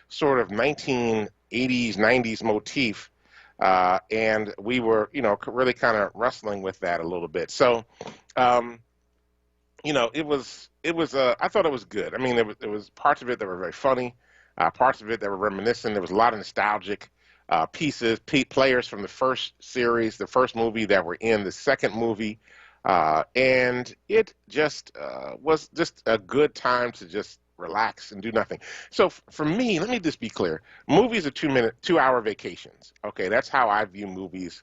sort of 1980s, 90s motif, and we were, really kind of wrestling with that a little bit. So, um, I thought it was good. I mean, there was parts of it that were very funny, parts of it that were reminiscent. There was a lot of nostalgic pieces, players from the first series, the first movie that were in the second movie, and it just was just a good time to just relax and do nothing. So for me, let me just be clear: movies are 2-minute, 2-hour vacations. Okay, that's how I view movies.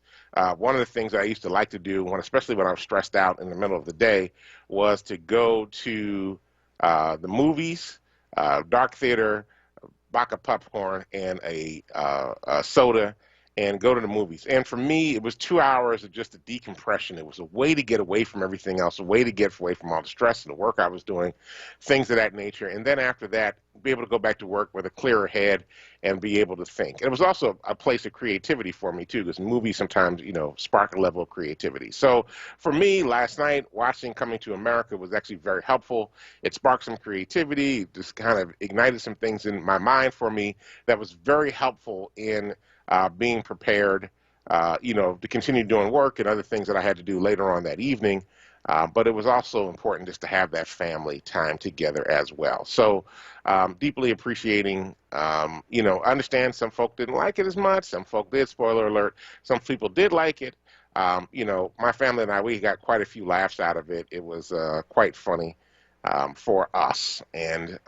One of the things I used to like to do, especially when I was stressed out in the middle of the day, was to go to the movies, dark theater, box of popcorn, and a soda, and go to the movies. And for me, it was 2 hours of just a decompression. It was a way to get away from everything else, a way to get away from all the stress and the work I was doing, things of that nature. And then after that, be able to go back to work with a clearer head and be able to think. It was also a place of creativity for me, too, because movies sometimes, spark a level of creativity. So for me, last night, watching Coming to America was actually very helpful. It sparked some creativity, just kind of ignited some things in my mind for me that was very helpful in being prepared, to continue doing work and other things that I had to do later on that evening. But it was also important just to have that family time together as well. So deeply appreciating, understand some folk didn't like it as much. Some folk did, spoiler alert. Some people did like it. My family and I, we got quite a few laughs out of it. It was quite funny for us. And,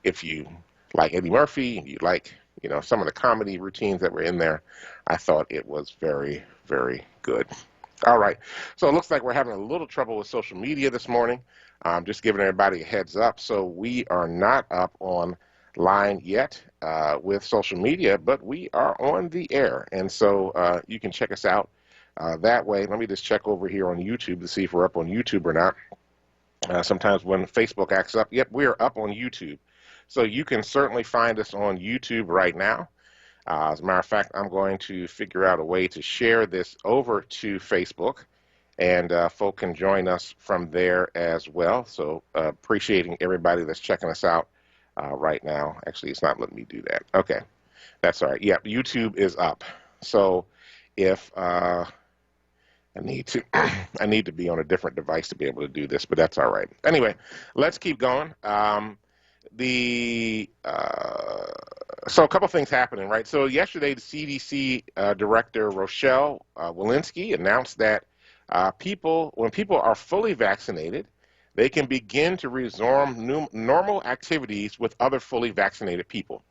if you like Eddie Murphy and you like, some of the comedy routines that were in there, I thought it was very, very good. All right. So it looks like we're having a little trouble with social media this morning. Just giving everybody a heads up. So we are not up online yet with social media, but we are on the air. And so you can check us out that way. Let me just check over here on YouTube to see if we're up on YouTube or not. Sometimes when Facebook acts up, yep, we are up on YouTube. So you can certainly find us on YouTube right now. As a matter of fact, I'm going to figure out a way to share this over to Facebook, and folk can join us from there as well. So appreciating everybody that's checking us out right now. Actually, it's not letting me do that. Okay, that's all right. Yeah, YouTube is up. So if I need to, I need to be on a different device to be able to do this, but that's all right. Anyway, let's keep going. So a couple things happening, right? So yesterday, the CDC director, Rochelle Walensky, announced that when people are fully vaccinated, they can begin to resume normal activities with other fully vaccinated people,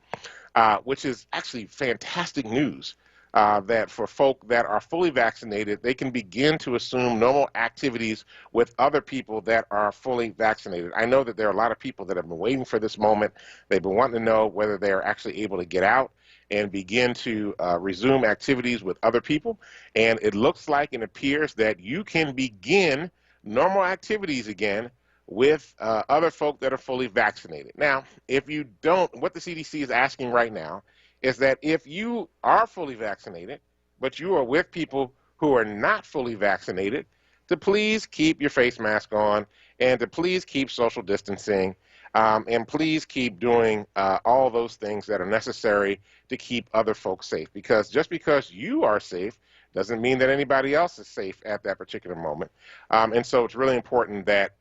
which is actually fantastic news. That for folk that are fully vaccinated, they can begin to assume normal activities with other people that are fully vaccinated. I know that there are a lot of people that have been waiting for this moment. They've been wanting to know whether they're actually able to get out and begin to resume activities with other people. And it looks like and appears that you can begin normal activities again with other folk that are fully vaccinated. Now, if you don't, what the CDC is asking right now is that if you are fully vaccinated, but you are with people who are not fully vaccinated, to please keep your face mask on and to please keep social distancing and please keep doing all those things that are necessary to keep other folks safe. Because just because you are safe doesn't mean that anybody else is safe at that particular moment. And so it's really important that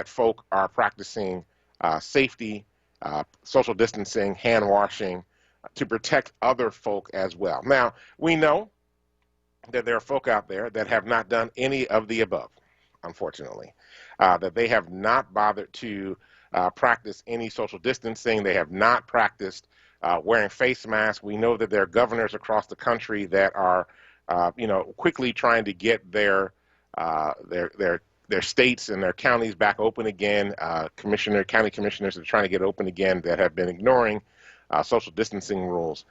folk are practicing safety, social distancing, hand washing, to protect other folk as well. Now, we know that there are folk out there that have not done any of the above, unfortunately, that they have not bothered to practice any social distancing. They have not practiced wearing face masks. We know that there are governors across the country that are, quickly trying to get their states and their counties back open again. County commissioners are trying to get open again that have been ignoring social distancing rules.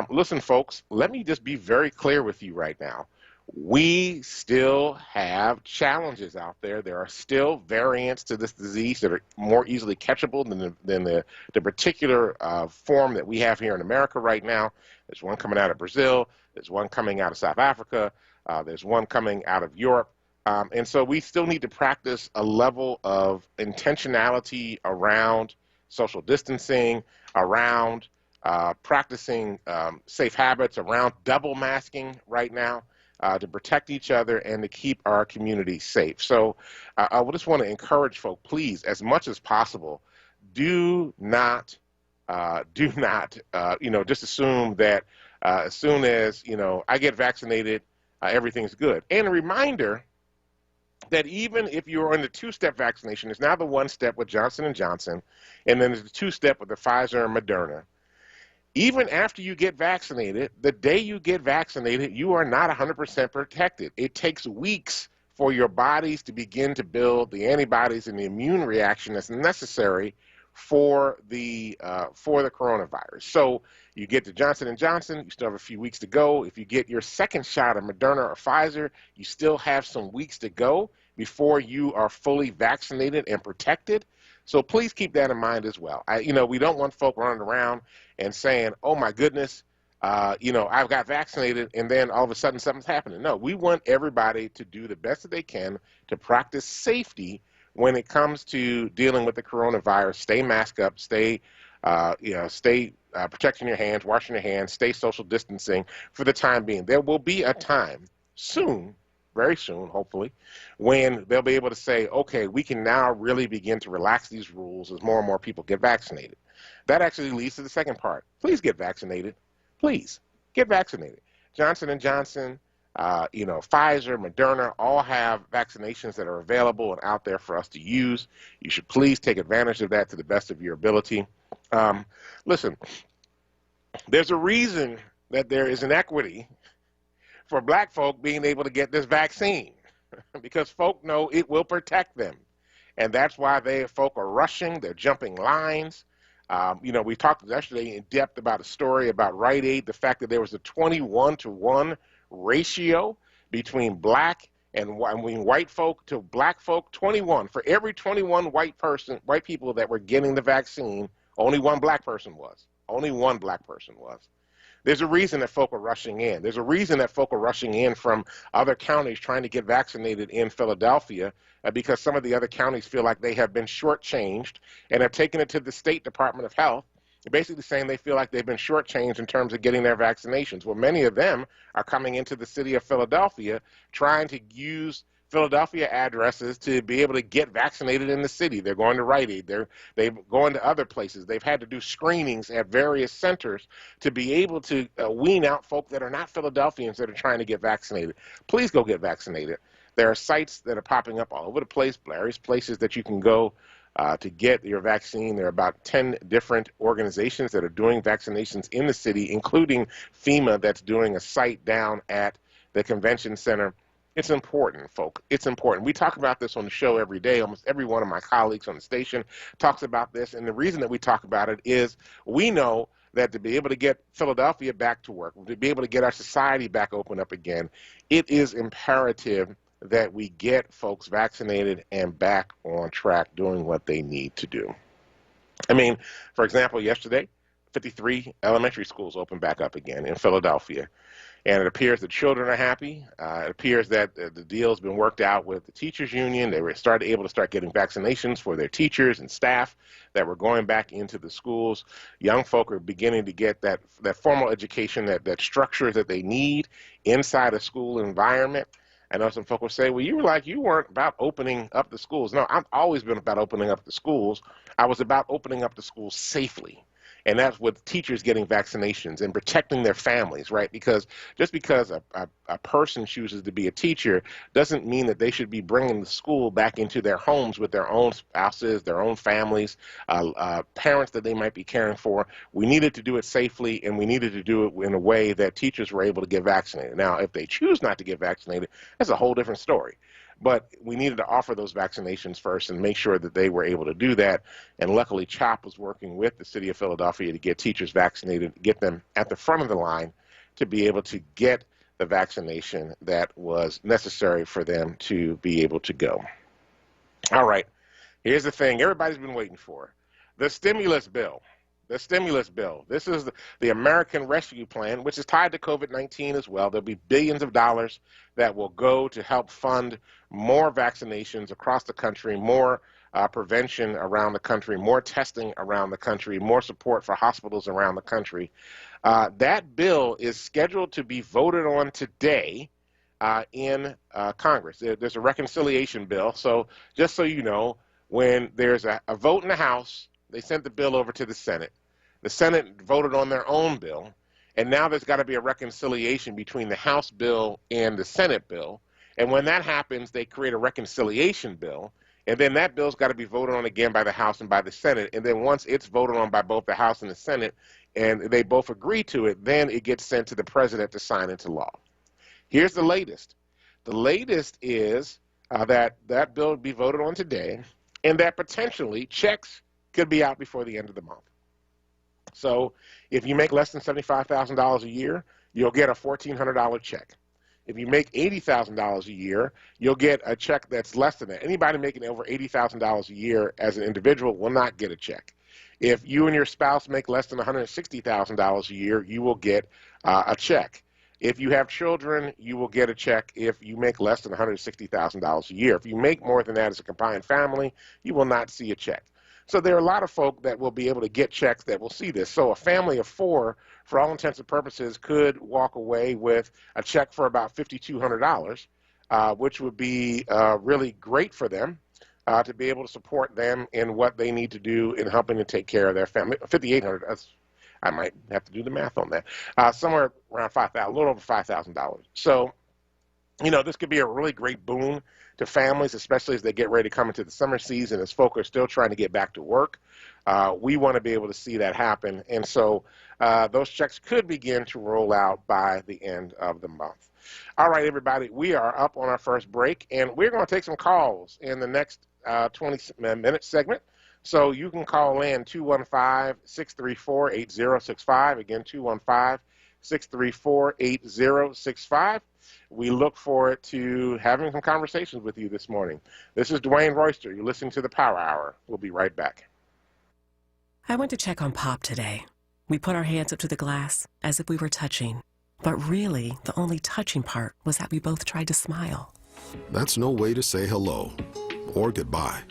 Listen, folks, let me just be very clear with you right now. We still have challenges out there. There are still variants to this disease that are more easily catchable than the particular form that we have here in America right now. There's one coming out of Brazil. There's one coming out of South Africa. There's one coming out of Europe. And so we still need to practice a level of intentionality around social distancing, around practicing safe habits, around double masking right now to protect each other and to keep our community safe. So I just want to encourage folk, please, as much as possible, do not, just assume that as soon as, I get vaccinated, everything's good. And a reminder that even if you're on the two-step vaccination, there's now the one-step with Johnson & Johnson, and then there's the two-step with the Pfizer and Moderna. Even after you get vaccinated, the day you get vaccinated, you are not 100% protected. It takes weeks for your bodies to begin to build the antibodies and the immune reaction that's necessary for the coronavirus. So you get the Johnson & Johnson, you still have a few weeks to go. If you get your second shot of Moderna or Pfizer, you still have some weeks to go before you are fully vaccinated and protected. So please keep that in mind as well. We don't want folk running around and saying, oh my goodness, I've got vaccinated and then all of a sudden something's happening. No, we want everybody to do the best that they can to practice safety when it comes to dealing with the coronavirus. Stay masked up, stay protecting your hands, washing your hands, stay social distancing for the time being. There will be a time soon, very soon, hopefully, when they'll be able to say, okay, we can now really begin to relax these rules as more and more people get vaccinated. That actually leads to the second part. Please get vaccinated. Please get vaccinated. Johnson & Johnson, Pfizer, Moderna, all have vaccinations that are available and out there for us to use. You should please take advantage of that to the best of your ability. Listen, there's a reason that there is an equity for black folk being able to get this vaccine because folk know it will protect them. And that's why folk are rushing, they're jumping lines. We talked yesterday in depth about a story about Rite Aid, the fact that there was a 21-to-1 ratio between white folk to black folk. 21. For every 21 white people that were getting the vaccine, only one black person was. Only one black person was. There's a reason that folk are rushing in. There's a reason that folk are rushing in from other counties trying to get vaccinated in Philadelphia because some of the other counties feel like they have been shortchanged and have taken it to the State Department of Health, basically saying they feel like they've been shortchanged in terms of getting their vaccinations. Well, many of them are coming into the city of Philadelphia trying to use Philadelphia addresses to be able to get vaccinated in the city. They're going to Rite Aid. They've gone to other places. They've had to do screenings at various centers to be able to wean out folk that are not Philadelphians that are trying to get vaccinated. Please go get vaccinated. There are sites that are popping up all over the place, various places that you can go to get your vaccine. There are about 10 different organizations that are doing vaccinations in the city, including FEMA that's doing a site down at the convention center. It's important, folk. It's important. We talk about this on the show every day. Almost every one of my colleagues on the station talks about this. And the reason that we talk about it is we know that to be able to get Philadelphia back to work, to be able to get our society back open up again, it is imperative that we get folks vaccinated and back on track doing what they need to do. I mean, for example, yesterday, 53 elementary schools opened back up again in Philadelphia. And it appears the children are happy. It appears that the deal's been worked out with the teachers union. They were able to start getting vaccinations for their teachers and staff that were going back into the schools. Young folk are beginning to get that formal education, that structure that they need inside a school environment. I know some folk will say, well, you weren't about opening up the schools. No, I've always been about opening up the schools. I was about opening up the schools safely. And that's with teachers getting vaccinations and protecting their families, right? Because just because a person chooses to be a teacher doesn't mean that they should be bringing the school back into their homes with their own spouses, their own families, parents that they might be caring for. We needed to do it safely, and we needed to do it in a way that teachers were able to get vaccinated. Now, if they choose not to get vaccinated, that's a whole different story. But we needed to offer those vaccinations first and make sure that they were able to do that. And luckily, CHOP was working with the city of Philadelphia to get teachers vaccinated, get them at the front of the line to be able to get the vaccination that was necessary for them to be able to go. All right, here's the thing everybody's been waiting for. The stimulus bill. The stimulus bill. This is the American Rescue Plan, which is tied to COVID-19 as well. There'll be billions of dollars that will go to help fund more vaccinations across the country, more prevention around the country, more testing around the country, more support for hospitals around the country. That bill is scheduled to be voted on today in Congress. There's a reconciliation bill. So just so you know, when there's a vote in the House, they sent the bill over to the Senate. The Senate voted on their own bill, and now there's got to be a reconciliation between the House bill and the Senate bill. And when that happens, they create a reconciliation bill, and then that bill's got to be voted on again by the House and by the Senate. And then once it's voted on by both the House and the Senate, and they both agree to it, then it gets sent to the president to sign into law. Here's the latest. The latest is that that bill would be voted on today, and that potentially checks could be out before the end of the month. So if you make less than $75,000 a year, you'll get a $1,400 check. If you make $80,000 a year, you'll get a check that's less than that. Anybody making over $80,000 a year as an individual will not get a check. If you and your spouse make less than $160,000 a year, you will get a check. If you have children, you will get a check if you make less than $160,000 a year. If you make more than that as a combined family, you will not see a check. So there are a lot of folk that will be able to get checks that will see this. So a family of four, for all intents and purposes, could walk away with a check for about $5,200, which would be really great for them to be able to support them in what they need to do in helping to take care of their family. $5,800, I might have to do the math on that. Somewhere around $5,000, a little over $5,000. So, you know, this could be a really great boon to families, especially as they get ready to come into the summer season, as folk are still trying to get back to work. We want to be able to see that happen. And so those checks could begin to roll out by the end of the month. All right, everybody, we are up on our first break, and we're going to take some calls in the next 20-minute segment. So you can call in 215-634-8065. Again, 215-634-8065. We look forward to having some conversations with you this morning. This is Dwayne Royster. You're listening to the Power Hour. We'll be right back. I went to check on Pop today. We put our hands up to the glass as if we were touching. But really, the only touching part was that we both tried to smile. That's no way to say hello or goodbye.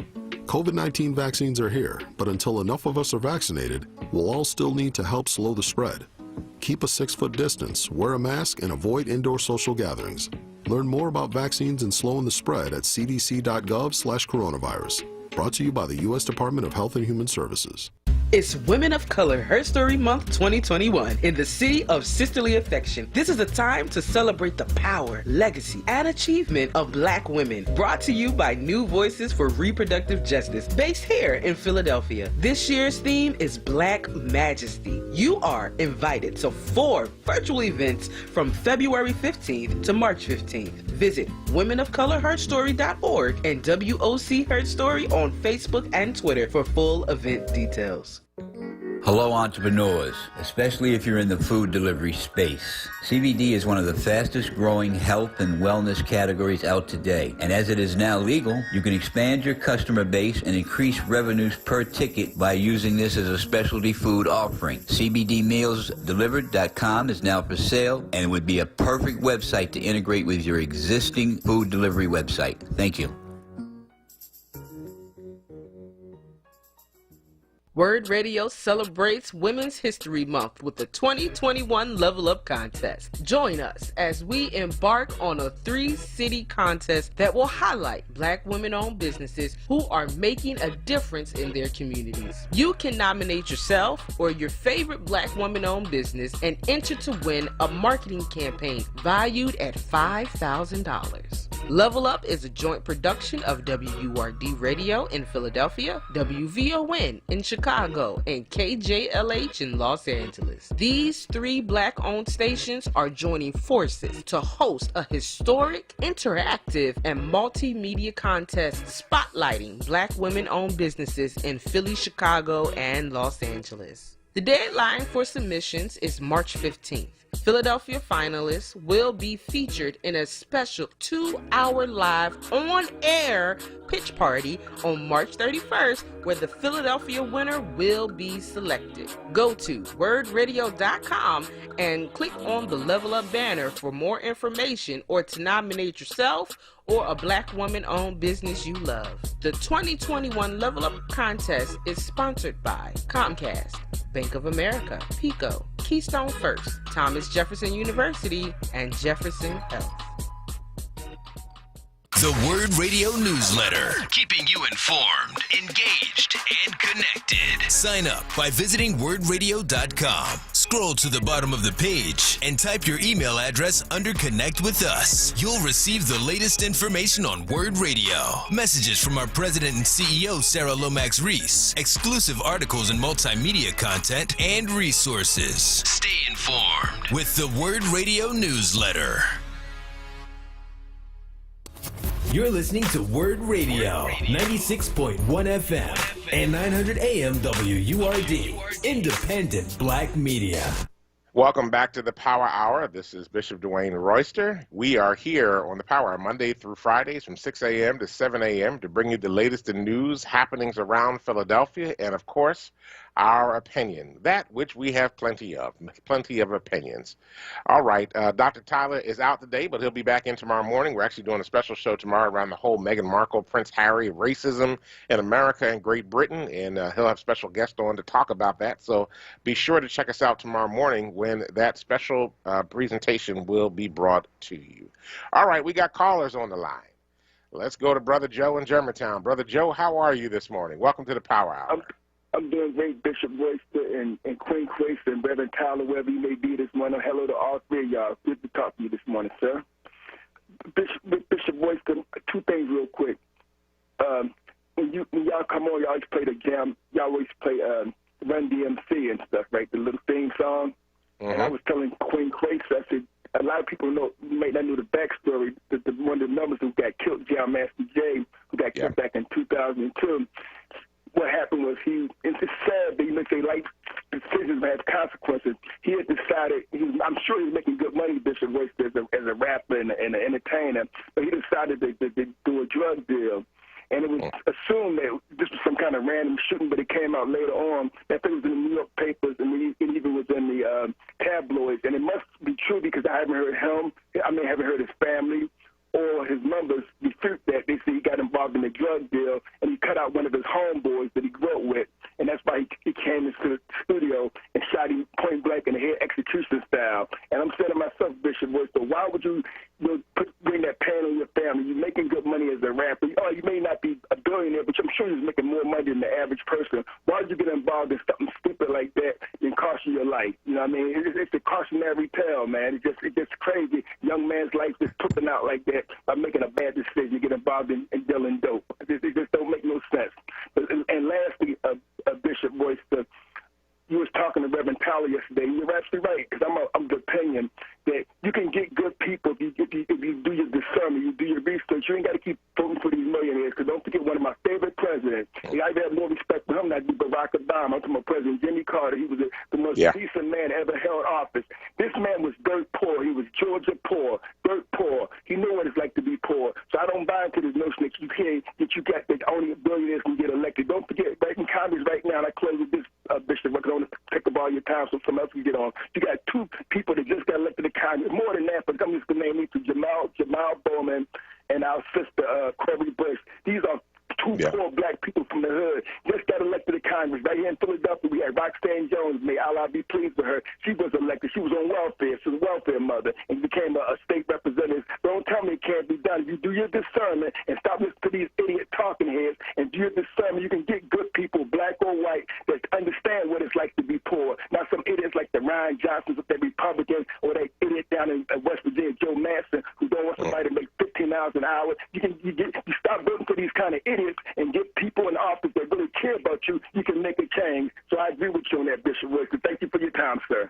COVID-19 vaccines are here, but until enough of us are vaccinated, we'll all still need to help slow the spread. Keep a 6-foot distance, wear a mask, and avoid indoor social gatherings. Learn more about vaccines and slowing the spread at cdc.gov/coronavirus. Brought to you by the U.S. Department of Health and Human Services. It's Women of Color Her Story Month 2021 in the city of sisterly affection. This is a time to celebrate the power, legacy, and achievement of Black women. Brought to you by New Voices for Reproductive Justice, based here in Philadelphia. This year's theme is Black Majesty. You are invited to 4 virtual events from February 15th to March 15th. Visit womenofcolorherstory.org and WOC Her Story on Facebook and Twitter for full event details. Hello entrepreneurs, especially if you're in the food delivery space. CBD is one of the fastest growing health and wellness categories out today. And as it is now legal, you can expand your customer base and increase revenues per ticket by using this as a specialty food offering. CBDmealsdelivered.com is now for sale and would be a perfect website to integrate with your existing food delivery website. Thank you. WURD Radio celebrates Women's History Month with the 2021 Level Up Contest. Join us as we embark on a 3-city contest that will highlight Black women-owned businesses who are making a difference in their communities. You can nominate yourself or your favorite Black woman-owned business and enter to win a marketing campaign valued at $5,000. Level Up is a joint production of WURD Radio in Philadelphia, WVON in Chicago, and KJLH in Los Angeles. These 3 Black-owned stations are joining forces to host a historic, interactive, and multimedia contest spotlighting Black women-owned businesses in Philly, Chicago, and Los Angeles. The deadline for submissions is March 15th. Philadelphia finalists will be featured in a special 2-hour live on-air pitch party on March 31st, where the Philadelphia winner will be selected. Go to wordradio.com and click on the Level Up banner for more information or to nominate yourself or a black woman-owned business you love. The 2021 Level Up contest is sponsored by Comcast, Bank of America, PECO, Keystone First, Thomas Jefferson University, and Jefferson Health. The WURD Radio Newsletter, keeping you informed, engaged, and connected. Sign up by visiting wordradio.com. Scroll to the bottom of the page and type your email address under Connect with Us. You'll receive the latest information on WURD Radio, messages from our president and CEO, Sarah Lomax Reese, exclusive articles and multimedia content, and resources. Stay informed with the WURD Radio Newsletter. You're listening to WURD Radio, 96.1 FM and 900 AM WURD, independent black media. Welcome back to the Power Hour. This is Bishop Dwayne Royster. We are here on the Power Hour Monday through Fridays from 6 a.m. to 7 a.m. to bring you the latest in news happenings around Philadelphia and, of course, our opinion, that which we have plenty of opinions. All right, Dr. Tyler is out today, but he'll be back in tomorrow morning. We're actually doing a special show tomorrow around the whole Meghan Markle, Prince Harry, racism in America and Great Britain, and he'll have special guests on to talk about that. So be sure to check us out tomorrow morning when that special presentation will be brought to you. All right, we got callers on the line. Let's go to Brother Joe in Germantown. Brother Joe, how are you this morning? Welcome to the Power Hour. I'm doing great, Bishop Royster and Queen Quace and Reverend Tyler, wherever you may be this morning. Hello to all three of y'all. Good to talk to you this morning, sir. Bishop Royster, two things real quick. When y'all come on, y'all always play the jam. Y'all always play Run DMC and stuff, right? The little theme song. Mm-hmm. And I was telling Queen Quace, I said, a lot of people may not know the backstory. One of the numbers who got killed, Jam Master Jay, who got killed back in 2002. What happened was it's sad that you make say life decisions have consequences. He had decided, I'm sure he was making good money, Bishop Royce, as a rapper and an entertainer, but he decided to do a drug deal. And it was assumed that this was some kind of random shooting, but it came out later on that it was in the New York papers and it even was in the tabloids. And it must be true because I haven't heard him, haven't heard his family or his members refute that. They say he got involved in a drug deal and he cut out one of his homeboys that he grew up with. And that's why he came into the studio and shot him point blank in the head, execution style. And I'm saying to myself, Bishop Royce, so why would you bring that pain on your family? You're making good money as a rapper. Oh, you may not be a billionaire, but I'm sure you're making more money than the average person. Why would you get involved in something stupid like that and cost you your life? You know what I mean? It's a cautionary tale, man. It's just crazy. Young man's life is tripping out like that by making a bad decision. You get involved in dealing dope. It just don't make no sense. And lastly, Bishop Royce, you was talking to Reverend Tyler yesterday. You're absolutely right, because I'm of the opinion that you can get good people if you do your discernment, you do your research. You ain't got to keep voting for these millionaires, because don't forget one of my favorite presidents. I have more respect for him than I do Barack Obama. I'm talking about President Jimmy Carter. He was the most decent man ever held office. This man was dirt poor. He was Georgia poor, dirt poor. He knew what it's like to be poor. So I don't buy into this notion that you got that only billionaires can get elected. Don't forget, right in Congress right now, and I close with this, Bishop, because I want to take up all your time so someone else can get on. You got two people that just got elected to Congress, more than that, but I'm just going to name these two, Jamal Bowman and our sister, Corey Bush. These are two poor black people from the hood, just got elected to Congress. Right here in Philadelphia, we had Roxanne Jones. May Allah be pleased with her. She was elected. She was on welfare. She was a welfare mother and became a state representative. Don't tell me it can't be done. If you do your discernment and stop listening to these idiot talking heads and do your discernment, you can get good people, black or white, that understand what it's like to be poor. Not some idiots like the Ryan Johnsons with that Republicans or that idiot down in West Virginia, Joe Manchin, who don't want somebody to make $15 an hour. You stop voting for these kind of idiots and get people in office that really care about you. You can make a change. So I agree with you on that, Bishop Royce. Thank you for your time, sir.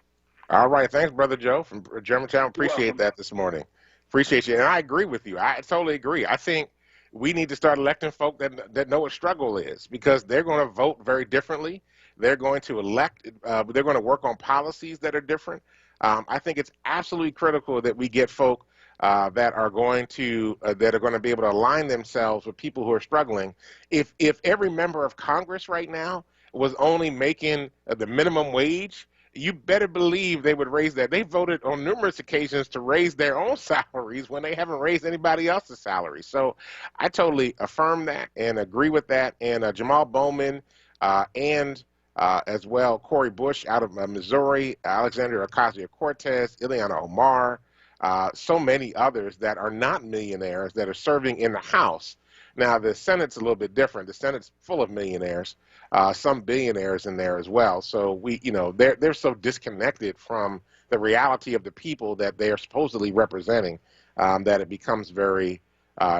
All right. Thanks, Brother Joe from Germantown. Appreciate that this morning. Appreciate you. And I agree with you. I totally agree. I think we need to start electing folk that know what struggle is, because they're going to vote very differently. They're going to elect, they're going to work on policies that are different. I think it's absolutely critical that we get folk that are going to be able to align themselves with people who are struggling. If every member of Congress right now was only making the minimum wage, you better believe they would raise that. They voted on numerous occasions to raise their own salaries when they haven't raised anybody else's salary. So I totally affirm that and agree with that. And Jamal Bowman and as well Corey Bush out of Missouri, Alexandria Ocasio-Cortez, Ileana Omar, so many others that are not millionaires that are serving in the House. Now, the Senate's a little bit different. The Senate's full of millionaires, some billionaires in there as well. So they're so disconnected from the reality of the people that they are supposedly representing that it becomes very,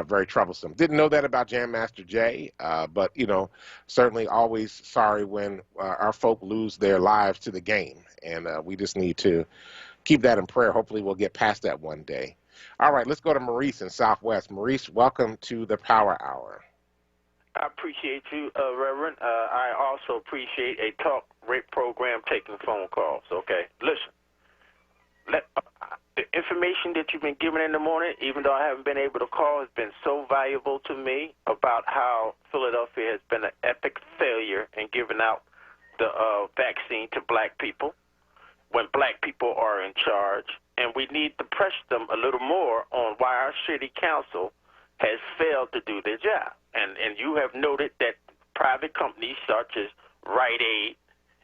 very troublesome. Didn't know that about Jam Master Jay, but certainly always sorry when our folk lose their lives to the game, and we just need to keep that in prayer. Hopefully, we'll get past that one day. All right, let's go to Maurice in Southwest. Maurice, welcome to the Power Hour. I appreciate you, Reverend. I also appreciate a talk rate program taking phone calls. Okay, listen. The information that you've been giving in the morning, even though I haven't been able to call, has been so valuable to me about how Philadelphia has been an epic failure in giving out the vaccine to black people when black people are in charge. And we need to press them a little more on why our city council has failed to do their job. And you have noted that private companies such as Rite Aid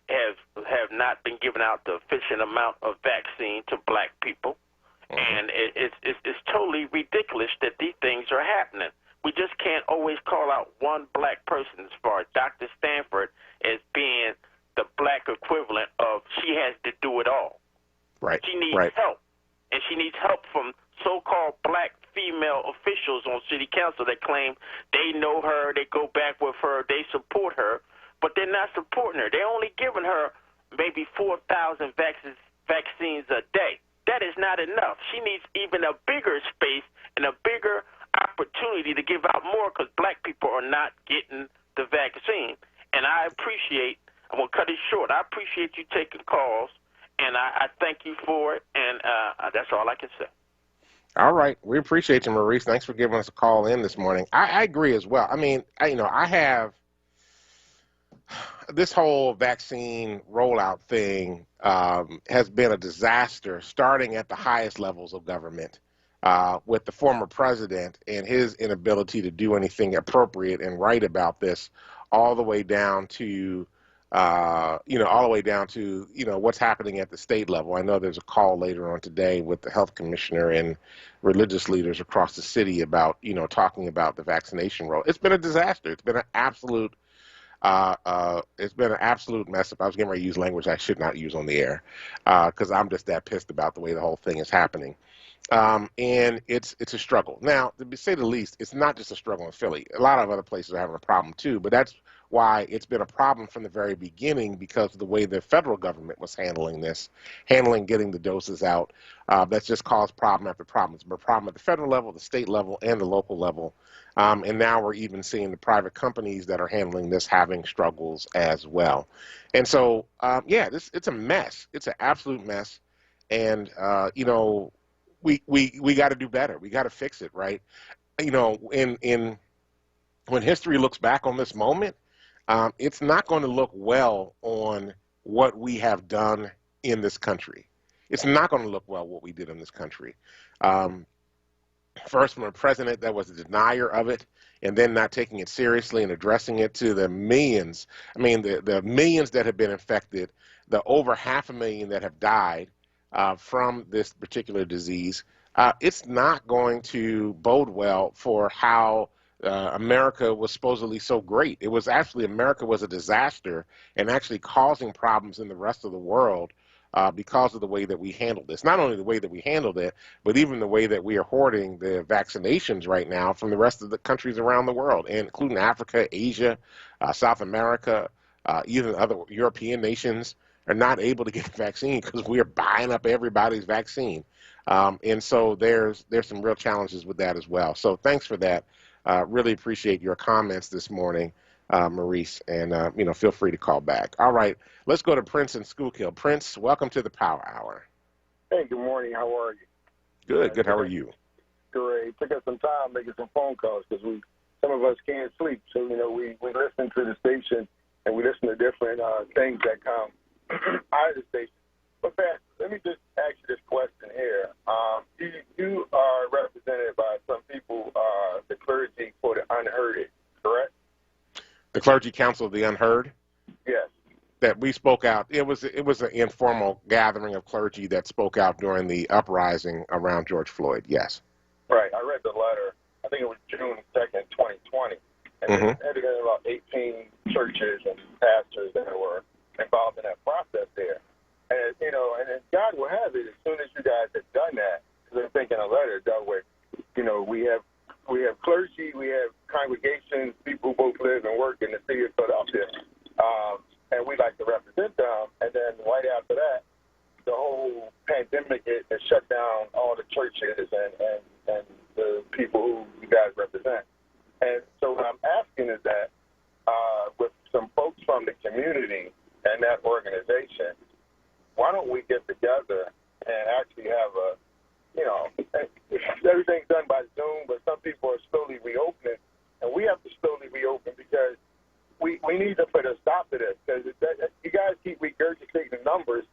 have not been giving out the efficient amount of vaccine to black people. Mm-hmm. And it's totally ridiculous that these things are happening. We just can't always call out one black person as far as Dr. Stanford as being the black equivalent of she has to do it all. Right. She needs help. And she needs help from so-called black female officials on city council that claim they know her, they go back with her, they support her, but they're not supporting her. They're only giving her maybe 4,000 vaccines a day. That is not enough. She needs even a bigger space and a bigger opportunity to give out more because black people are not getting the vaccine. And I'm going to cut it short. I appreciate you taking calls, and I thank you for it, and that's all I can say. All right. We appreciate you, Maurice. Thanks for giving us a call in this morning. I agree as well. I mean, I have this whole vaccine rollout thing has been a disaster starting at the highest levels of government with the former president and his inability to do anything appropriate and right about this all the way down to what's happening at the state level. I know there's a call later on today with the health commissioner and religious leaders across the city about, talking about the vaccination role. It's been a disaster. It's been an absolute mess up. I was getting ready to use language I should not use on the air because I'm just that pissed about the way the whole thing is happening. And it's a struggle. Now, to say the least, it's not just a struggle in Philly. A lot of other places are having a problem too, but that's why it's been a problem from the very beginning because of the way the federal government was handling getting the doses out. That's just caused problem after problem. It's been a problem at the federal level, the state level, and the local level. And now we're even seeing the private companies that are handling this having struggles as well. And so, it's a mess. It's an absolute mess. And, we got to do better. We got to fix it, right? When history looks back on this moment, it's not going to look well on what we have done in this country. It's not going to look well what we did in this country. First, from a president that was a denier of it, and then not taking it seriously and addressing it to the millions. I mean, the millions that have been infected, the over 500,000 that have died from this particular disease. It's not going to bode well for how America was supposedly so great. It was actually America was a disaster and actually causing problems in the rest of the world because of the way that we handled this. Not only the way that we handled it, but even the way that we are hoarding the vaccinations right now from the rest of the countries around the world, and including Africa, Asia, South America, even other European nations are not able to get the vaccine because we are buying up everybody's vaccine. And so there's some real challenges with that as well. So thanks for that. Really appreciate your comments this morning, Maurice, and feel free to call back. All right, let's go to Prince in Schuylkill. Prince, welcome to the Power Hour. Hey, good morning. How are you? Good, good. How are you? Great. Took us some time making some phone calls because some of us can't sleep. So, we listen to the station and we listen to different things that come out of the station. But, Pat, let me just ask you this question here. You are represented by some people, the clergy for the unheard, correct? The Clergy Council of the Unheard? Yes. That we spoke out. It was an informal gathering of clergy that spoke out during the uprising around George Floyd. Yes. Right. I read the letter. I think it was June 2nd, 2020. And it had about 18 churches and pastors that were involved in that process there. And, and then God will have it as soon as you guys have done that. Because I'm thinking a letter dealt with, we have clergy, we have congregations, people who both live and work in the city of Philadelphia. And we like to represent them. And then right after that, the whole pandemic has shut down all the churches and the people who you guys represent. And so what I'm asking is that with some folks from the community and that organization, why don't we get together and actually have everything's done by Zoom, but some people are slowly reopening, and we have to slowly reopen because we need to put a stop to this, because you guys keep regurgitating the numbers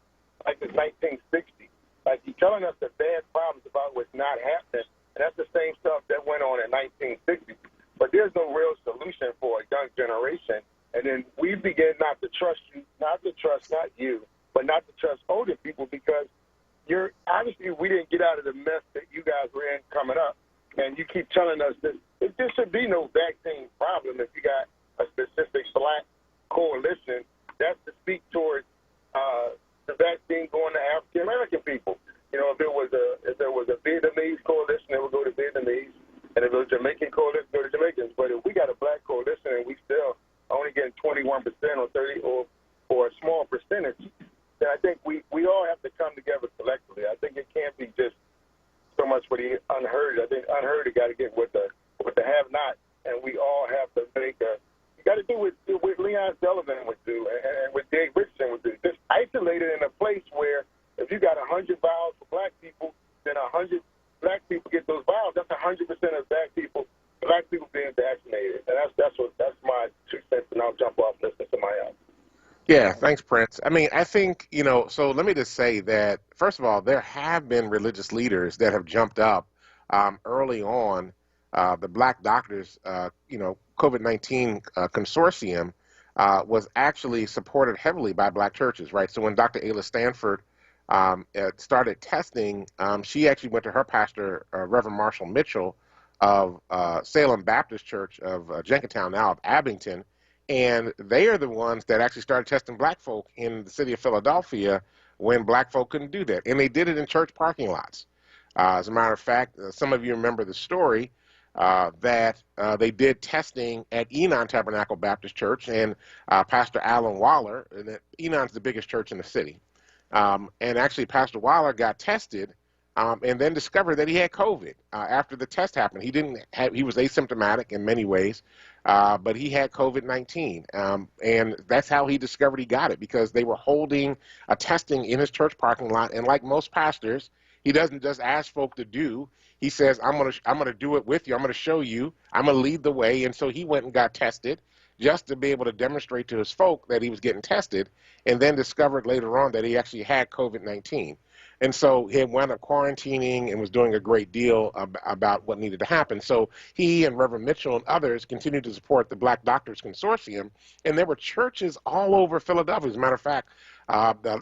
like it's 1960. Like, you're telling us the bad problems about what's not happening, and that's the same stuff that went on in 1960. But there's no real solution for a young generation, and then we begin not to trust you, not you, but not to trust older people, because obviously we didn't get out of the mess that you guys were in coming up, and you keep telling us that there should be no vaccine problem if you got a specific black coalition. That's to speak towards the vaccine going to African American people. If there was a Vietnamese coalition, it would go to Vietnamese, and if it was a Jamaican coalition, go to Jamaicans. But if we got a black coalition and we still only getting 21% or 30 or a small percentage, then I think we all have to come together collectively. I think it can't be just so much for the unheard. I think unheard got to get with the have-not, and we all have to make you got to do what Leon Sullivan would do and what Dave Richardson would do. Just isolate it in a place where if you got 100 vials for black people, then 100 black people get those vials. That's 100% of black people being vaccinated, and that's my 2 cents. And I'll jump off and listen to my own. Yeah, thanks, Prince. I mean, I think, so let me just say that, first of all, there have been religious leaders that have jumped up early on. The Black Doctors, COVID-19 consortium was actually supported heavily by black churches, right? So when Dr. Ayla Stanford started testing, she actually went to her pastor, Reverend Marshall Mitchell of Salem Baptist Church of Jenkintown, now of Abington, and they are the ones that actually started testing black folk in the city of Philadelphia when black folk couldn't do that. And they did it in church parking lots. As a matter of fact, some of you remember the story that they did testing at Enon Tabernacle Baptist Church, and Pastor Alan Waller, and Enon's the biggest church in the city. And actually, Pastor Waller got tested and then discovered that he had COVID after the test happened. He was asymptomatic in many ways, but he had COVID-19. And that's how he discovered he got it, because they were holding a testing in his church parking lot. And like most pastors, he doesn't just ask folk to do. He says, I'm gonna do it with you. I'm going to show you. I'm going to lead the way. And so he went and got tested just to be able to demonstrate to his folk that he was getting tested, and then discovered later on that he actually had COVID-19. And so he wound up quarantining and was doing a great deal about what needed to happen. So he and Reverend Mitchell and others continued to support the Black Doctors Consortium, and there were churches all over Philadelphia. As a matter of fact,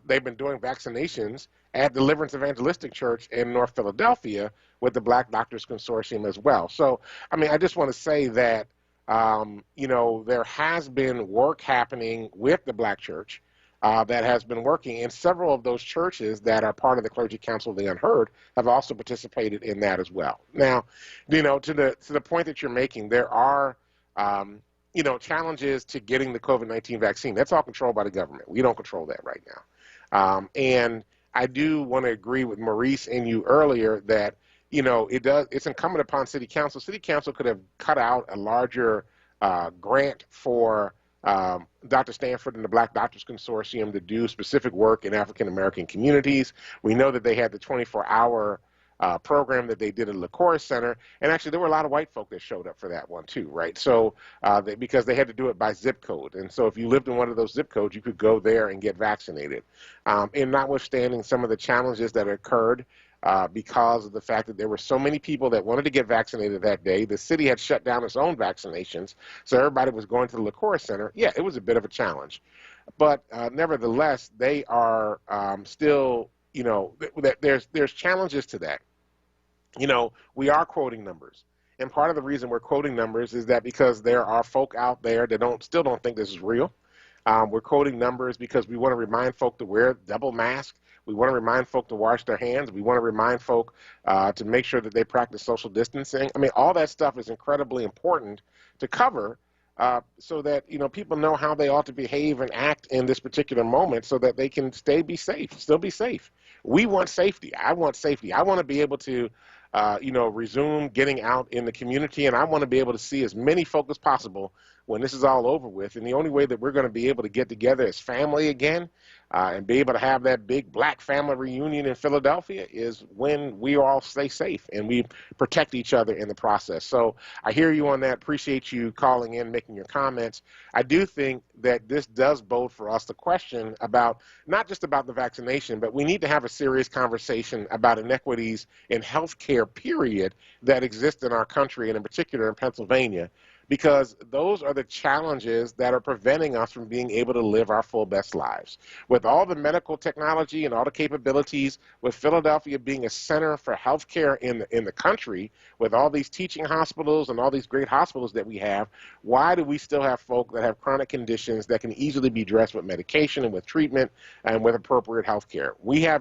they've been doing vaccinations at Deliverance Evangelistic Church in North Philadelphia with the Black Doctors Consortium as well. So, I mean, I just want to say that, there has been work happening with the Black Church that has been working, and several of those churches that are part of the Clergy Council of the Unheard have also participated in that as well. Now, to the point that you're making, there are, challenges to getting the COVID-19 vaccine. That's all controlled by the government. We don't control that right now. And I do want to agree with Maurice and you earlier that, it's incumbent upon City Council. City Council could have cut out a larger grant for Dr. Stanford and the Black Doctors Consortium to do specific work in African American communities. We know that they had the 24-hour program that they did at LaCour Center, and actually there were a lot of white folk that showed up for that one too, right? So because they had to do it by zip code, and so if you lived in one of those zip codes, you could go there and get vaccinated. And notwithstanding some of the challenges that occurred because of the fact that there were so many people that wanted to get vaccinated that day, the city had shut down its own vaccinations, so everybody was going to the LaCour Center. Yeah, it was a bit of a challenge, but nevertheless, they are still, you know, there's challenges to that. You know, we are quoting numbers. And part of the reason we're quoting numbers is that because there are folk out there that still don't think this is real. We're quoting numbers because we want to remind folk to wear double masks. We want to remind folk to wash their hands. We want to remind folk to make sure that they practice social distancing. I mean, all that stuff is incredibly important to cover so that, you know, people know how they ought to behave and act in this particular moment so that they can still be safe. We want safety. I want safety. I want to be able to resume getting out in the community, and I want to be able to see as many folk as possible when this is all over with. And the only way that we're going to be able to get together as family again and be able to have that big black family reunion in Philadelphia is when we all stay safe and we protect each other in the process. So I hear you on that. Appreciate you calling in, making your comments. I do think that this does bode for us the question about not just about the vaccination, but we need to have a serious conversation about inequities in healthcare, period, that exist in our country, and in particular in Pennsylvania, because those are the challenges that are preventing us from being able to live our full best lives. With all the medical technology and all the capabilities, with Philadelphia being a center for healthcare in the country, with all these teaching hospitals and all these great hospitals that we have, why do we still have folk that have chronic conditions that can easily be addressed with medication and with treatment and with appropriate healthcare?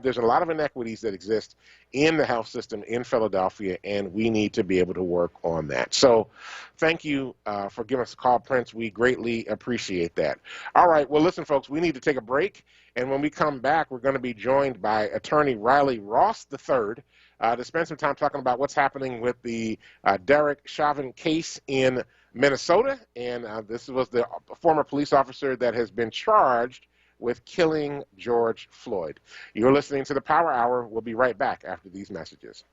There's a lot of inequities that exist in the health system in Philadelphia, and we need to be able to work on that. So thank you for giving us a call, Prince. We greatly appreciate that. All right, well, listen, folks, we need to take a break, and when we come back, we're going to be joined by Attorney Riley Ross III to spend some time talking about what's happening with the Derek Chauvin case in Minnesota, and this was the former police officer that has been charged with killing George Floyd. You're listening to the Power Hour. We'll be right back after these messages.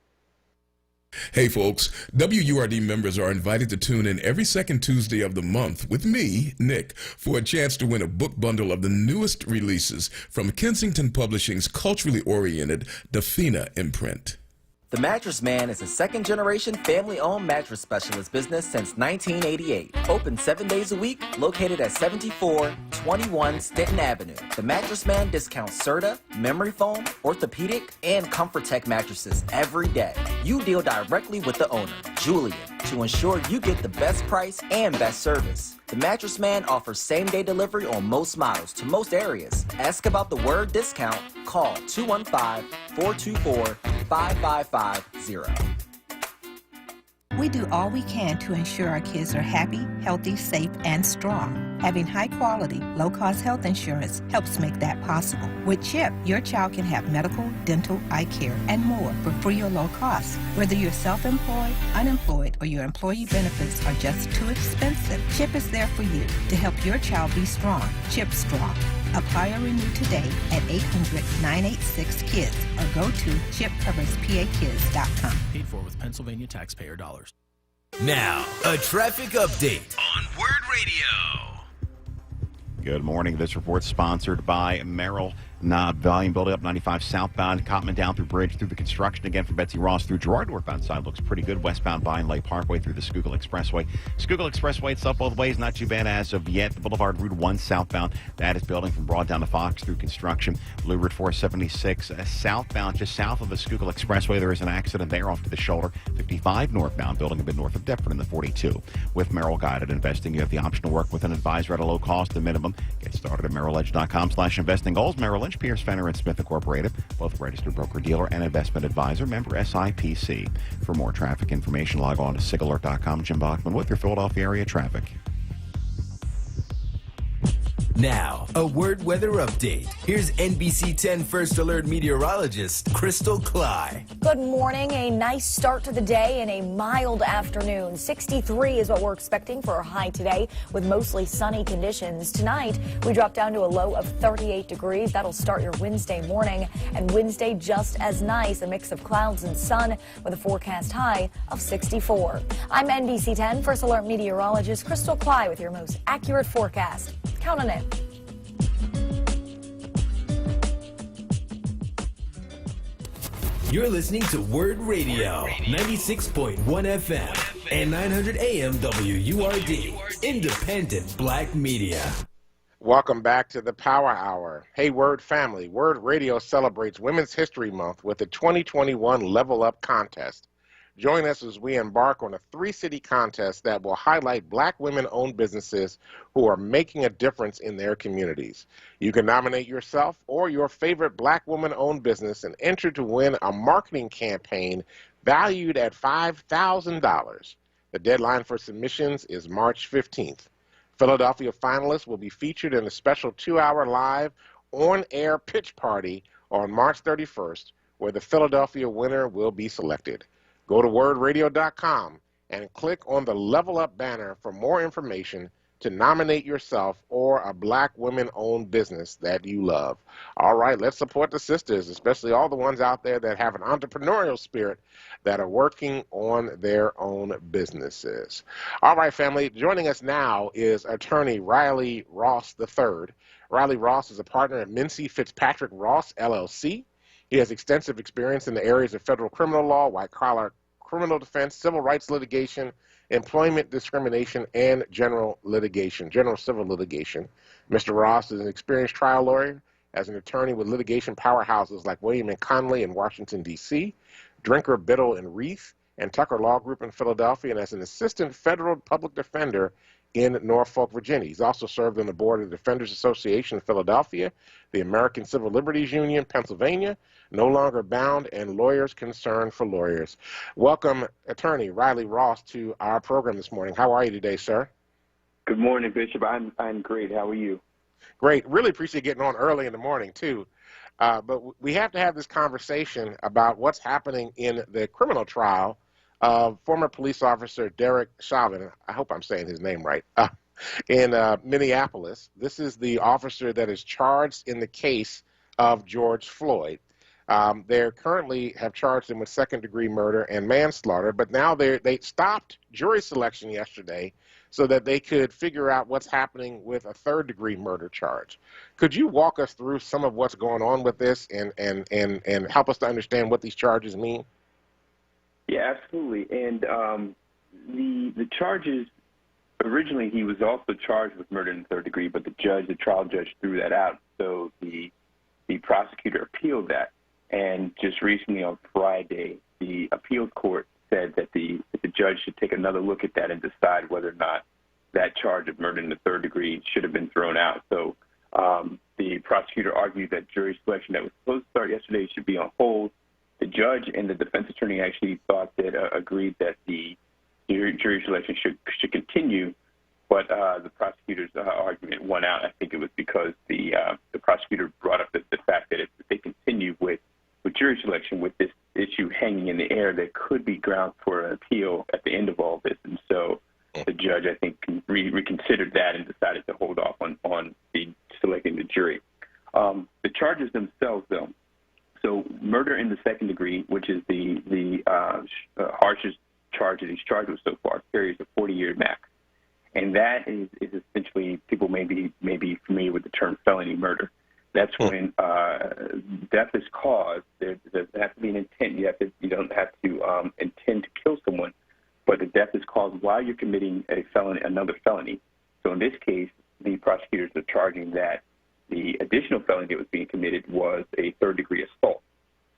Hey folks, WURD members are invited to tune in every second Tuesday of the month with me, Nick, for a chance to win a book bundle of the newest releases from Kensington Publishing's culturally oriented Dafina imprint. The Mattress Man is a second-generation family-owned mattress specialist business since 1988. Open 7 days a week, located at 7421 Stanton Avenue. The Mattress Man discounts Serta, memory foam, orthopedic, and ComfortTech mattresses every day. You deal directly with the owner, Julian, to ensure you get the best price and best service. The Mattress Man offers same-day delivery on most models to most areas. Ask about the WURD discount. Call 215-424-5550. We do all we can to ensure our kids are happy, healthy, safe, and strong. Having high-quality, low-cost health insurance helps make that possible. With CHIP, your child can have medical, dental, eye care, and more for free or low cost. Whether you're self-employed, unemployed, or your employee benefits are just too expensive, CHIP is there for you to help your child be strong. CHIP Strong. Apply or renew today at 800-986-KIDS or go to chipcoverspakids.com. Paid for with Pennsylvania taxpayer dollars. Now, a traffic update on WURD Radio. Good morning. This report sponsored by Merrill. Volume building up 95 southbound, Cottman down through Bridge through the construction again from Betsy Ross through Girard. Northbound side looks pretty good. Westbound Vine Lake Parkway through the Schuylkill Expressway. Schuylkill Expressway, it's up both ways, not too bad as of yet. The Boulevard Route 1 southbound, that is building from Broad down to Fox through construction. Blue Route 476 southbound, just south of the Schuylkill Expressway. There is an accident there off to the shoulder. 55 northbound, building a bit north of Deptford in the 42. With Merrill Guided Investing, you have the option to work with an advisor at a low cost, the minimum. Get started at merrilledge.com/investing goals. Merrill Lynch, Pierce, Fenner, and Smith Incorporated, both registered broker-dealer and investment advisor, member SIPC. For more traffic information, log on to sigalert.com. Jim Bachman with your Philadelphia area traffic. Now, a word weather update. Here's NBC 10 First Alert meteorologist Crystal Cly. Good morning. A nice start to the day and a mild afternoon. 63 is what we're expecting for a high today with mostly sunny conditions. Tonight, we drop down to a low of 38 degrees. That'll start your Wednesday morning. And Wednesday just as nice, a mix of clouds and sun with a forecast high of 64. I'm NBC 10 First Alert meteorologist Crystal Cly with your most accurate forecast. Count on it. You're listening to WURD Radio, 96.1 FM and 900 AM WURD, independent black media. Welcome back to the Power Hour. Hey, WURD family, WURD Radio celebrates Women's History Month with the 2021 Level Up Contest. Join us as we embark on a 3-city contest that will highlight black women-owned businesses who are making a difference in their communities. You can nominate yourself or your favorite black woman-owned business and enter to win a marketing campaign valued at $5,000. The deadline for submissions is March 15th. Philadelphia finalists will be featured in a special 2-hour live on-air pitch party on March 31st, where the Philadelphia winner will be selected. Go to wordradio.com and click on the Level Up banner for more information to nominate yourself or a black women-owned business that you love. All right, let's support the sisters, especially all the ones out there that have an entrepreneurial spirit that are working on their own businesses. All right, family, joining us now is attorney Riley Ross III. Riley Ross is a partner at Mincy Fitzpatrick Ross, LLC. He has extensive experience in the areas of federal criminal law, white-collar criminal defense, civil rights litigation, employment discrimination, and general civil litigation. Mr. Ross is an experienced trial lawyer as an attorney with litigation powerhouses like William & Connolly in Washington, D.C., Drinker, Biddle, and Reith, and Tucker Law Group in Philadelphia, and as an assistant federal public defender in Norfolk, Virginia. He's also served on the board of the Defenders Association of Philadelphia, the American Civil Liberties Union, Pennsylvania, No Longer Bound, and Lawyers Concerned for Lawyers. Welcome, attorney Riley Ross, to our program this morning. How are you today, sir? Good morning, Bishop. I'm great. How are you? Great. Really appreciate getting on early in the morning, too. But we have to have this conversation about what's happening in the criminal trial of former police officer Derek Chauvin, I hope I'm saying his name right, in Minneapolis. This is the officer that is charged in the case of George Floyd. They currently have charged him with second-degree murder and manslaughter, but now they stopped jury selection yesterday so that they could figure out what's happening with a third-degree murder charge. Could you walk us through some of what's going on with this and help us to understand what these charges mean? Yeah, absolutely. And the charges, originally he was also charged with murder in the third degree, but the trial judge threw that out. So the prosecutor appealed that. And just recently on Friday, the appeals court said that the judge should take another look at that and decide whether or not that charge of murder in the third degree should have been thrown out. So the prosecutor argued that jury selection that was supposed to start yesterday should be on hold. The judge and the defense attorney actually thought that agreed that the jury selection should continue, but the prosecutor's argument won out. I think it was because the prosecutor brought up the fact that if they continue with jury selection with this issue hanging in the air, there could be grounds for an appeal at the end of all this. And so the judge, I think, reconsidered that and decided to hold off on selecting the jury. The charges themselves, though, so murder in the second degree, which is the harshest charge that he's charged with so far, carries a 40-year max. And that is essentially, people may be familiar with the term felony murder. That's when death is caused. There has to be an intent. You don't have to intend to kill someone, but the death is caused while you're committing another felony. So in this case, the prosecutors are charging that the additional felony that was being committed was a third-degree assault.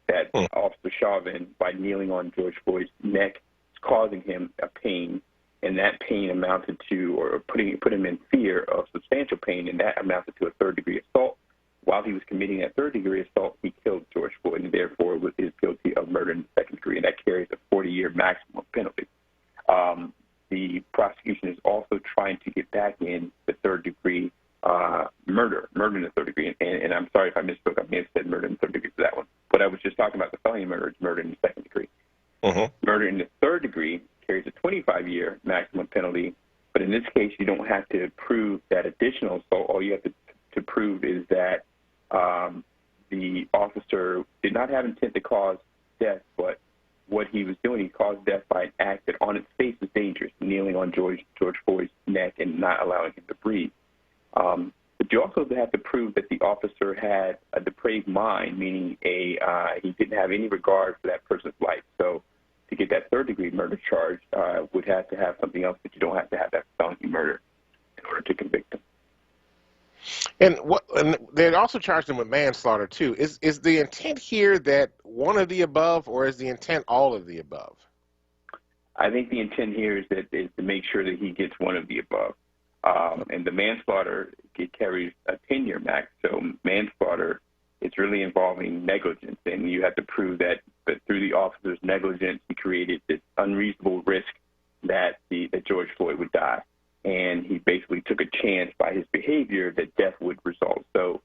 That Officer Chauvin, by kneeling on George Floyd's neck, is causing him a pain, and that pain amounted to, or put him in fear of substantial pain, and that amounted to a third-degree assault. While he was committing that third-degree assault, he killed George Floyd, and therefore is guilty of murder in the second degree, and that carries a 40-year maximum penalty. The prosecution is also trying to get back in the third-degree murder in the third degree. And I'm sorry if I misspoke. I may have said murder in the third degree for that one. But I was just talking about the felony murder. It's murder in the second degree. Murder in the third degree carries a 25-year maximum penalty. But in this case, you don't have to prove that additional assault. All you have to prove is that the officer did not have intent to cause death, but what he was doing, he caused death by an act that on its face was dangerous, kneeling on George Floyd's neck and not allowing him to breathe. But you also have to prove that the officer had a depraved mind, meaning he didn't have any regard for that person's life. So to get that third-degree murder charge would have to have something else, but you don't have to have that felony murder in order to convict him. And they also charged him with manslaughter too. Is the intent here that one of the above, or is the intent all of the above? I think the intent here is to make sure that he gets one of the above. And the manslaughter, it carries a 10-year max. So manslaughter, it's really involving negligence, and you have to prove that through the officer's negligence, he created this unreasonable risk that George Floyd would die. And he basically took a chance by his behavior that death would result. So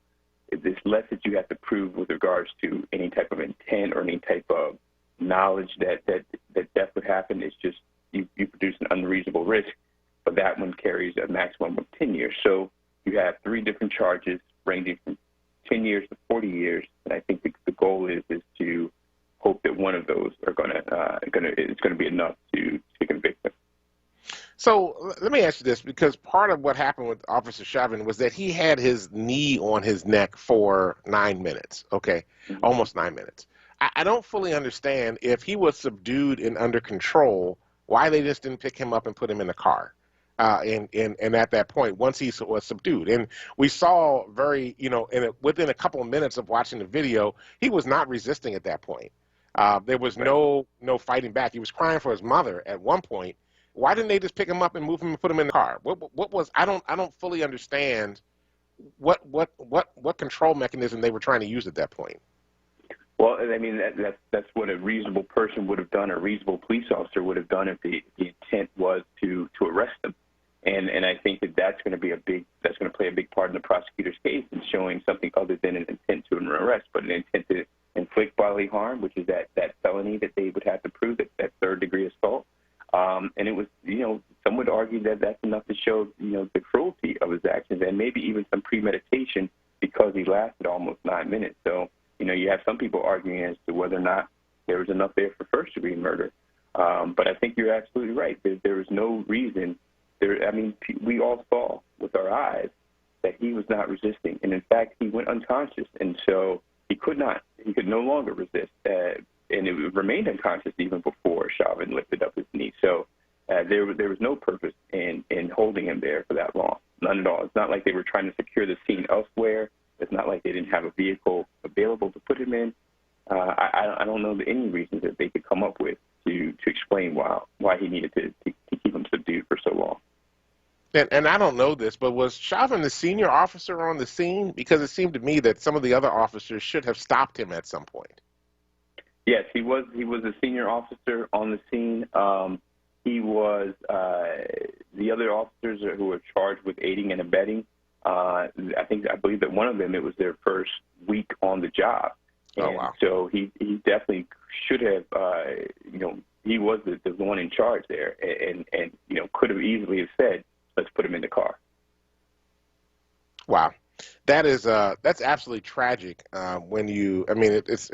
there's less that you have to prove with regards to any type of intent or any type of knowledge that death would happen. It's just you produce an unreasonable risk, but that one carries a maximum of 10 years. So you have three different charges ranging from 10 years to 40 years, and I think the goal is to hope that one of those are it's going to be enough to convict them. So let me ask you this, because part of what happened with Officer Chauvin was that he had his knee on his neck for 9 minutes, almost 9 minutes. I don't fully understand, if he was subdued and under control, why they just didn't pick him up and put him in the car. And at that point, once he was subdued, and we saw within a couple of minutes of watching the video, he was not resisting at that point. There was no fighting back. He was crying for his mother at one point. Why didn't they just pick him up and move him and put him in the car? What was I don't fully understand what control mechanism they were trying to use at that point. Well, I mean that's what a reasonable person would have done. A reasonable police officer would have done if the intent was to arrest them. And I think that's going to play a big part in the prosecutor's case in showing something other than an intent to arrest, but an intent to inflict bodily harm, which is that felony that they would have to prove, that third degree assault. And it was, some would argue that that's enough to show, the cruelty of his actions and maybe even some premeditation because he lasted almost 9 minutes. So, you have some people arguing as to whether or not there was enough there for first degree murder. But I think you're absolutely right. There was no reason. We all saw with our eyes that he was not resisting. And in fact, he went unconscious. And so he could no longer resist. And it remained unconscious even before Chauvin lifted up his knee. So there was no purpose in holding him there for that long. None at all. It's not like they were trying to secure the scene elsewhere. It's not like they didn't have a vehicle available to put him in. I don't know any reasons that they could come up with to explain why he needed to keep him subdued for so long. And I don't know this, but was Chauvin the senior officer on the scene? Because it seemed to me that some of the other officers should have stopped him at some point. Yes, he was a senior officer on the scene. He was the other officers who were charged with aiding and abetting. I believe that one of them, it was their first week on the job. And wow. So he definitely should have, he was the one in charge there and could have easily have said, let's put him in the car. Wow. That's absolutely tragic. It's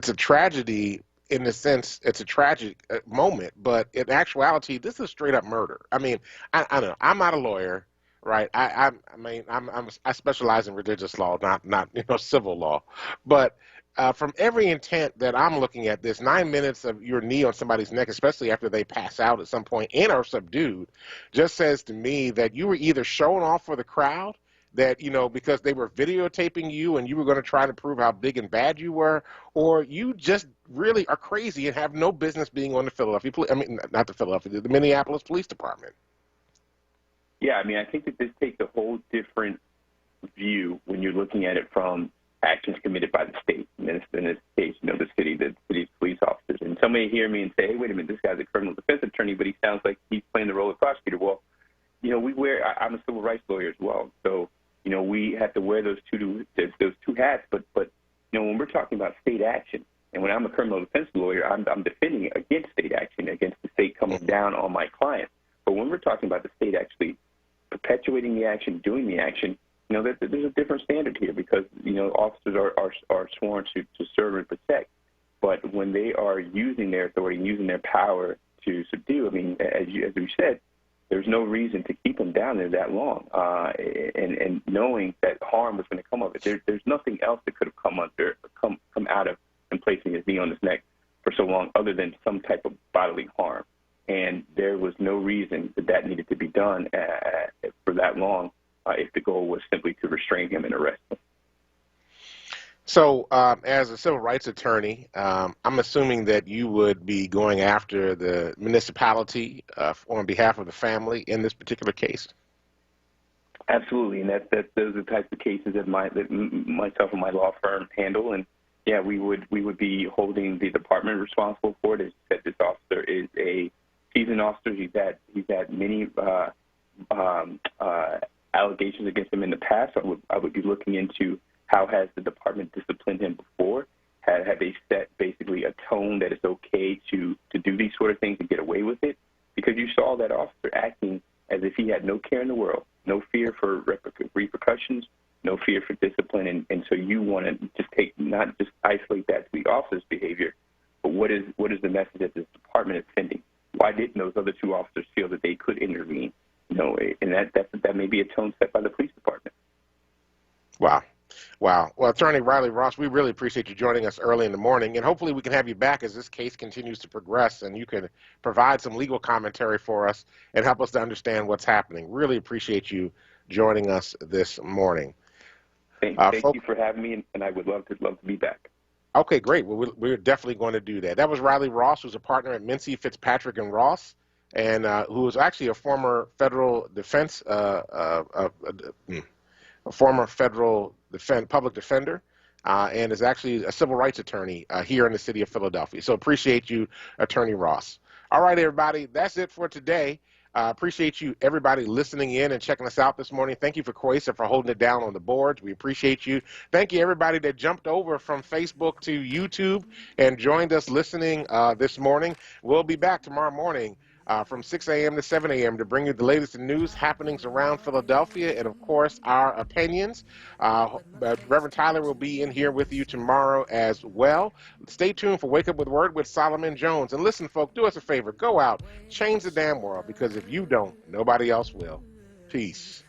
a tragedy in the sense it's a tragic moment, but in actuality, this is straight up murder. I mean, I don't know. I'm not a lawyer, right? I specialize in religious law, not civil law, but from every intent that I'm looking at, this 9 minutes of your knee on somebody's neck, especially after they pass out at some point and are subdued, just says to me that you were either showing off for the crowd, that, because they were videotaping you and you were going to try to prove how big and bad you were, or you just really are crazy and have no business being on the Minneapolis Police Department. Yeah, I think that this takes a whole different view when you're looking at it from actions committed by the state. In this case, the city's police officers. And somebody hear me and say, hey, wait a minute, this guy's a criminal defense attorney, but he sounds like he's playing the role of prosecutor. Well, I'm a civil rights lawyer as well. So, we have to wear those two hats. But when we're talking about state action, and when I'm a criminal defense lawyer, I'm defending against state action, against the state coming down on my client. But when we're talking about the state actually perpetuating the action, doing the action, there's a different standard here, because officers are sworn to serve and protect. But when they are using their authority and using their power to subdue, as we said, there's no reason to keep them down there that long, and knowing that harm was going to come of it. There's nothing else that could have come out of him placing his knee on his neck for so long, other than some type of bodily harm. And there was no reason that needed to be done for that long, if the goal was simply to restrain him and arrest him. So, as a civil rights attorney, I'm assuming that you would be going after the municipality on behalf of the family in this particular case. Absolutely, and those are the types of cases that myself and my law firm handle. And yeah, we would be holding the department responsible for it. As you said, this officer is a seasoned officer. He's had many allegations against him in the past. I would be looking into how has the department disciplined him before. Have they set basically a tone that it's okay to do these sort of things and get away with it? Because you saw that officer acting as if he had no care in the world, no fear for repercussions, no fear for discipline, and so you want to just not just isolate that to the officer's behavior, but what is the message that this department is sending? Why didn't those other two officers feel that they could intervene? And that may be a tone set by the police department. Wow. Well, Attorney Riley Ross, we really appreciate you joining us early in the morning, and hopefully we can have you back as this case continues to progress, and you can provide some legal commentary for us and help us to understand what's happening. Really appreciate you joining us this morning. Thank you for having me, and I would love to be back. Okay, great. Well, we're definitely going to do that. That was Riley Ross, who's a partner at Mincy, Fitzpatrick, and Ross, and who was actually a former federal defense, public defender, and is actually a civil rights attorney here in the city of Philadelphia. So appreciate you, Attorney Ross. All right, everybody, that's it for today. Appreciate you, everybody, listening in and checking us out this morning. Thank you for Kwesa for holding it down on the boards. We appreciate you. Thank you, everybody that jumped over from Facebook to YouTube and joined us listening this morning. We'll be back tomorrow morning from 6 a.m. to 7 a.m. to bring you the latest in news happenings around Philadelphia and, of course, our opinions. Reverend Tyler will be in here with you tomorrow as well. Stay tuned for Wake Up with Word with Solomon Jones. And listen, folks, do us a favor. Go out, change the damn world, because if you don't, nobody else will. Peace.